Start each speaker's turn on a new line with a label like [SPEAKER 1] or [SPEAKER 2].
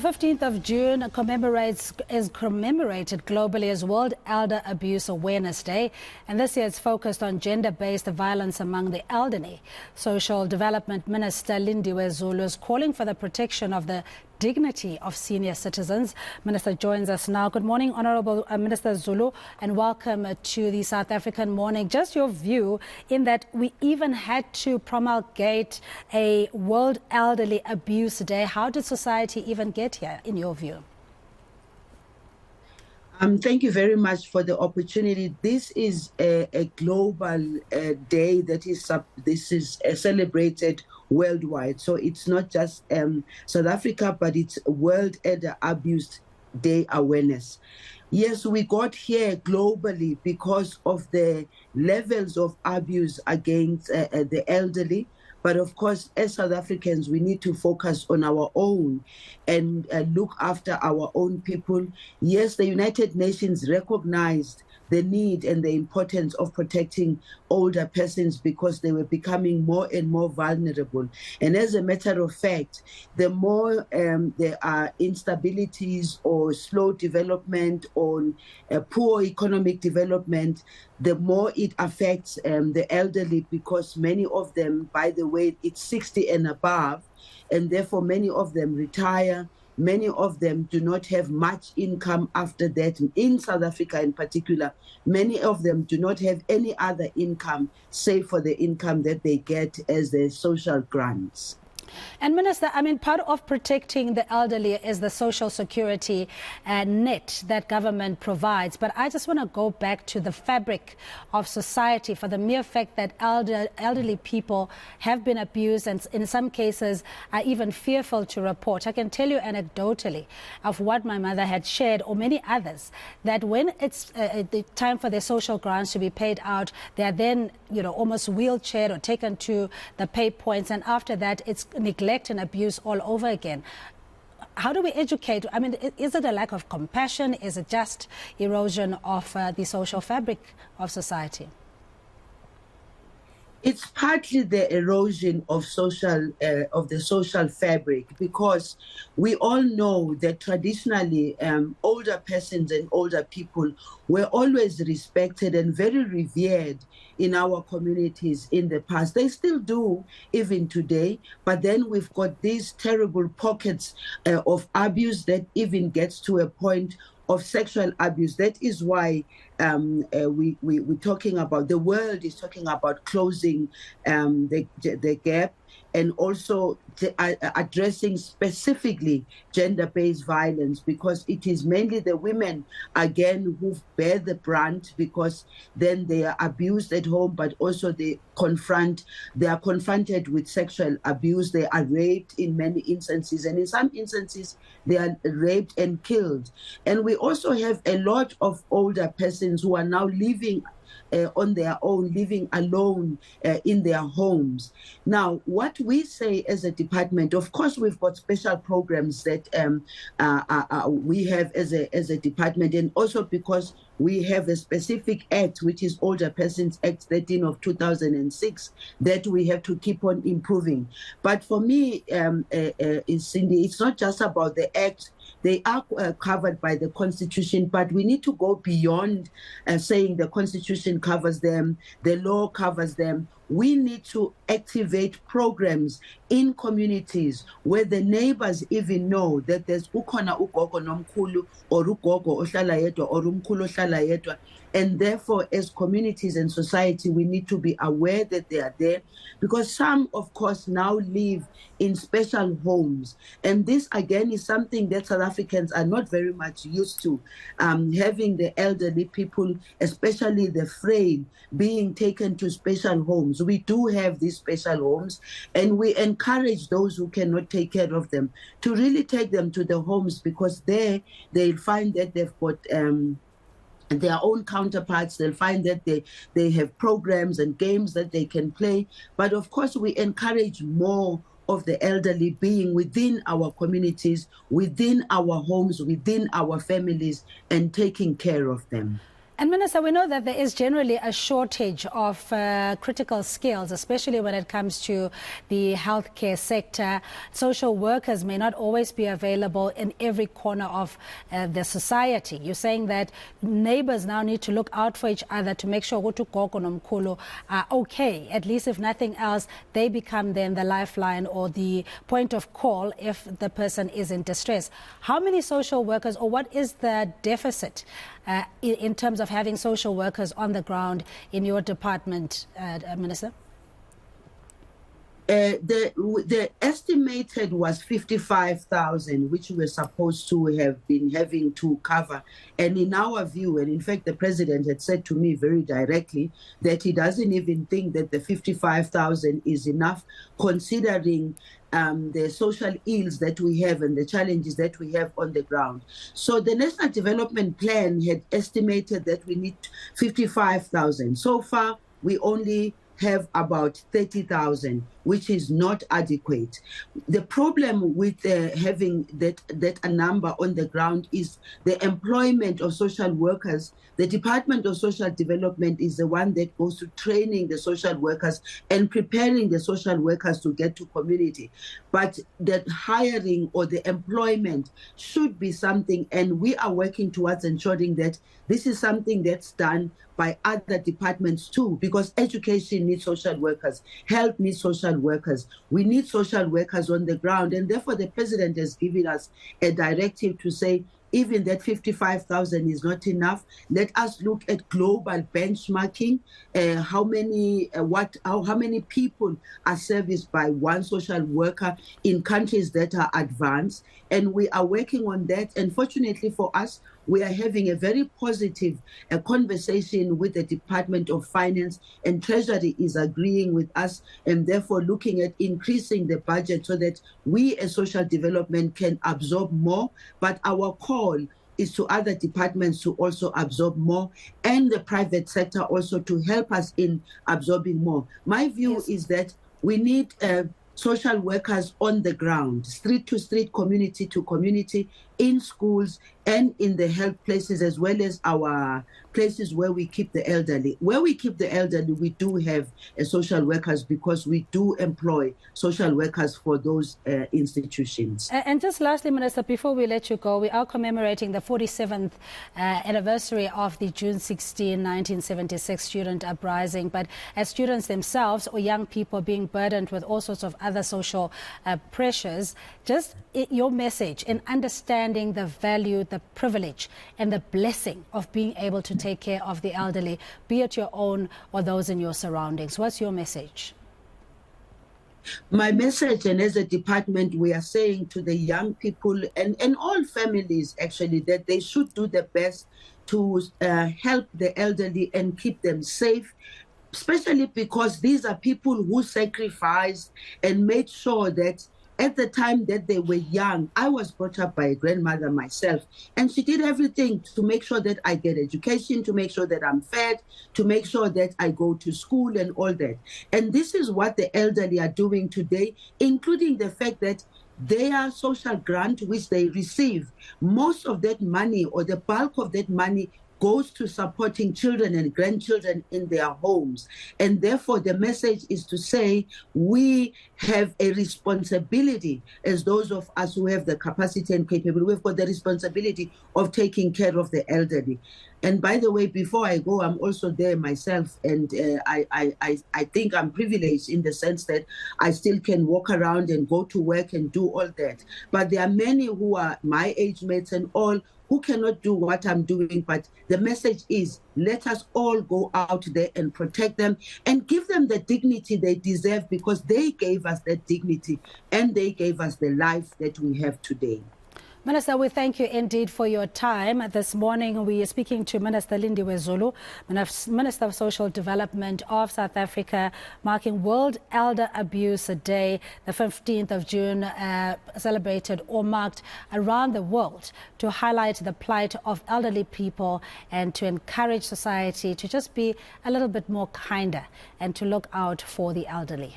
[SPEAKER 1] 15th of June is commemorated globally as World Elder Abuse Awareness Day, and this year it's focused on gender-based violence among the elderly. Social Development Minister Lindiwe Zulu is calling for the protection of the dignity of senior citizens. Minister joins us now. Good morning, Honourable Minister Zulu, and welcome to the South African Morning. Just your view in that we even had to promulgate a World Elderly Abuse Day. How did society even get here, in your view?
[SPEAKER 2] Thank you very much for the opportunity. This is a global day that is celebrated worldwide. So it's not just South Africa, but it's World Elder Abuse Day awareness. Yes, we got here globally because of the levels of abuse against the elderly. But of course, as South Africans, we need to focus on our own and look after our own people. Yes, the United Nations recognized the need and the importance of protecting older persons because they were becoming more and more vulnerable. And as a matter of fact, the more there are instabilities or slow development or poor economic development, the more it affects the elderly, because many of them, by the way, it's 60 and above, and therefore many of them retire. Many of them do not have much income after that. In South Africa in particular, many of them do not have any other income save for the income that they get as their social grants.
[SPEAKER 1] And Minister, I mean, part of protecting the elderly is the social security net that government provides. But I just want to go back to the fabric of society, for the mere fact that elderly people have been abused and in some cases are even fearful to report. I can tell you anecdotally of what my mother had shared, or many others, that when it's the time for their social grants to be paid out, they are then, almost wheelchaired or taken to the pay points. And after that, it's neglect and abuse all over again. How do we educate? I mean, is it a lack of compassion? Is it just erosion of the social fabric of society?
[SPEAKER 2] It's partly the erosion of the social fabric, because we all know that traditionally older persons and older people were always respected and very revered in our communities in the past. They still do even today, but then we've got these terrible pockets of abuse that even gets to a point of sexual abuse. That is why we're talking about, the world is talking about closing the gap, and also addressing specifically gender-based violence, because it is mainly the women, again, who bear the brunt, because then they are abused at home, but also they are confronted with sexual abuse. They are raped in many instances, and in some instances they are raped and killed. And we also have a lot of older persons who are now living on their own, living alone in their homes. Now, what we say as a department, of course, we've got special programs that we have as a department, and also because we have a specific act, which is Older Persons Act 13 of 2006, that we have to keep on improving. But for me, Cindy, it's not just about the act. They are covered by the Constitution, but we need to go beyond saying the Constitution covers them, the law covers them. We need to activate programs in communities where the neighbors even know that there's ukhona ugogo nomkhulu, or ugogo ohlala yedwa, or umkhulu ohlala yedwa. And therefore, as communities and society, we need to be aware that they are there, because some, of course, now live in special homes. And this, again, is something that South Africans are not very much used to, having the elderly people, especially the frail, being taken to special homes. We do have these special homes, and we encourage those who cannot take care of them to really take them to the homes, because there they'll find that they've got their own counterparts. They'll find that they have programs and games that they can play. But of course, we encourage more of the elderly being within our communities, within our homes, within our families, and taking care of them.
[SPEAKER 1] And Minister, we know that there is generally a shortage of critical skills, especially when it comes to the healthcare sector. Social workers may not always be available in every corner of the society. You're saying that neighbors now need to look out for each other to make sure ukuthi ugogo nomkhulu are okay. At least if nothing else, they become then the lifeline or the point of call if the person is in distress. How many social workers, or what is the deficit in terms of having social workers on the ground in your department, Minister?
[SPEAKER 2] The estimated was 55,000, which we're supposed to have been having to cover. And in our view, and in fact, the president had said to me very directly that he doesn't even think that the 55,000 is enough, considering the social ills that we have and the challenges that we have on the ground. So the National Development Plan had estimated that we need 55,000. So far, we only have about 30,000, which is not adequate. The problem with having that a number on the ground is the employment of social workers. The Department of Social Development is the one that goes to training the social workers and preparing the social workers to get to community. But the hiring or the employment should be something, and we are working towards ensuring that this is something that's done by other departments too, because education needs social workers, health needs social workers. We need social workers on the ground, and therefore the president has given us a directive to say, even that 55,000 is not enough. Let us look at global benchmarking. How many people are serviced by one social worker in countries that are advanced, and we are working on that. And fortunately for us, we are having a very positive conversation with the Department of Finance, and Treasury is agreeing with us, and therefore looking at increasing the budget so that we as social development can absorb more. But our call is to other departments to also absorb more, and the private sector also to help us in absorbing more. My view is that we need social workers on the ground, street to street, community to community, in schools and in the health places, as well as our places where we keep the elderly. Where we keep the elderly, we do have social workers, because we do employ social workers for those institutions.
[SPEAKER 1] And just lastly, Minister, before we let you go, we are commemorating the 47th anniversary of the June 16, 1976 student uprising. But as students themselves or young people being burdened with all sorts of other social pressures, just your message in understanding the value, the privilege and the blessing of being able to take care of the elderly, be it your own or those in your surroundings. What's your message?
[SPEAKER 2] My message, and as a department, we are saying to the young people and all families actually, that they should do the best to help the elderly and keep them safe, especially because these are people who sacrificed and made sure that at the time that they were young, I was brought up by a grandmother myself, and she did everything to make sure that I get education, to make sure that I'm fed, to make sure that I go to school and all that. And this is what the elderly are doing today, including the fact that their social grant, which they receive, most of that money, or the bulk of that money, goes to supporting children and grandchildren in their homes. And therefore, the message is to say we have a responsibility, as those of us who have the capacity and capability, we've got the responsibility of taking care of the elderly. And by the way, before I go, I'm also there myself, and I think I'm privileged in the sense that I still can walk around and go to work and do all that. But there are many who are my age mates and all who cannot do what I'm doing. But the message is, let us all go out there and protect them and give them the dignity they deserve, because they gave us that dignity and they gave us the life that we have today.
[SPEAKER 1] Minister, we thank you indeed for your time. This morning we are speaking to Minister Lindiwe Zulu, Minister of Social Development of South Africa, marking World Elder Abuse Day, the 15th of June, celebrated or marked around the world to highlight the plight of elderly people and to encourage society to just be a little bit more kinder and to look out for the elderly.